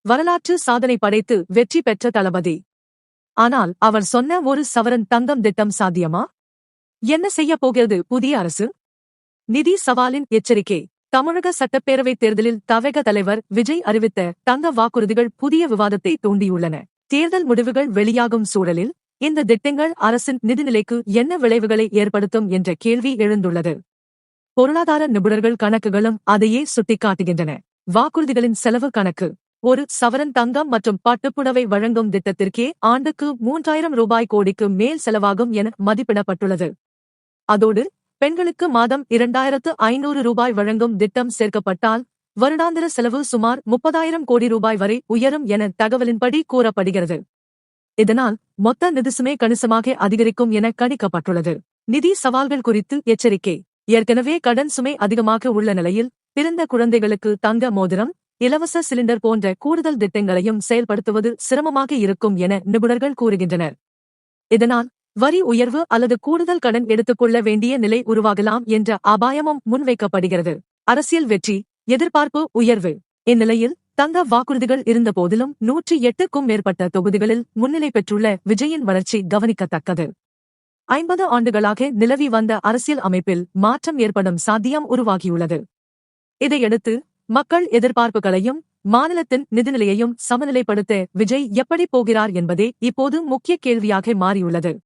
வரலாற்று சாதனை படைத்து வெற்றி பெற்ற தளபதி. ஆனால் அவர் சொன்ன ஒரு சவரன் தங்கம் திட்டம் சாத்தியமா? என்ன செய்யப் போகிறது புதிய அரசு? நிதி சவாலின் எச்சரிக்கை. தமிழக சட்டப்பேரவைத் தேர்தலில் தவேக தலைவர் விஜய் அறிவித்த தங்க வாக்குறுதிகள் புதிய விவாதத்தை தூண்டியுள்ளன. தேர்தல் முடிவுகள் வெளியாகும் சூழலில் இந்த திட்டங்கள் அரசின் நிதிநிலைக்கு என்ன விளைவுகளை ஏற்படுத்தும் என்ற கேள்வி எழுந்துள்ளது. பொருளாதார நிபுணர்கள் கணக்குகளும் அதையே சுட்டிக்காட்டுகின்றன. வாக்குறுதிகளின் செலவு கணக்கு. ஒரு சவரன் தங்கம் மற்றும் பட்டுப்புடவை வழங்கும் திட்டத்திற்கே ஆண்டுக்கு 3000 ரூபாய் கோடிக்கு மேல் செலவாகும் என மதிப்பிடப்பட்டுள்ளது. அதோடு பெண்களுக்கு மாதம் 2500 ரூபாய் வழங்கும் திட்டம் சேர்க்கப்பட்டால் வருடாந்திர செலவு சுமார் 30,000 கோடி ரூபாய் வரை உயரும் என தகவலின்படி கூறப்படுகிறது. இதனால் மொத்த நிதிசுமை கணிசமாக அதிகரிக்கும் என கணிக்கப்பட்டுள்ளது. நிதி சவால்கள் குறித்து எச்சரிக்கை. ஏற்கனவே கடன் சுமை அதிகமாக உள்ள நிலையில் பிறந்த குழந்தைகளுக்கு தங்க மோதிரம், இலவச சிலிண்டர் போன்ற கூடுதல் திட்டங்களையும் செயல்படுத்துவது சிரமமாக இருக்கும் என நிபுணர்கள் கூறுகின்றனர். இதனால் வரி உயர்வு அல்லது கூடுதல் கடன் எடுத்துக்கொள்ள வேண்டிய நிலை உருவாகலாம் என்ற அபாயமும் முன்வைக்கப்படுகிறது. அரசியல் வெற்றி, எதிர்பார்ப்பு உயர்வு. இந்நிலையில் தங்க வாக்குறுதிகள் இருந்தபோதிலும் 108க்கும் மேற்பட்ட தொகுதிகளில் முன்னிலை பெற்றுள்ள விஜயின் வளர்ச்சி கவனிக்கத்தக்கது. 50 ஆண்டுகளாக நிலவி வந்த அரசியல் அமைப்பில் மாற்றம் ஏற்படும் சாத்தியம் உருவாகியுள்ளது. இதையடுத்து மக்கள் எதிர்பார்ப்புகளையும் மாநிலத்தின் நிதிநிலையையும் சமநிலைப்படுத்த விஜய் எப்படி போகிறார் என்பதே இப்போது முக்கிய கேள்வியாக மாறியுள்ளது.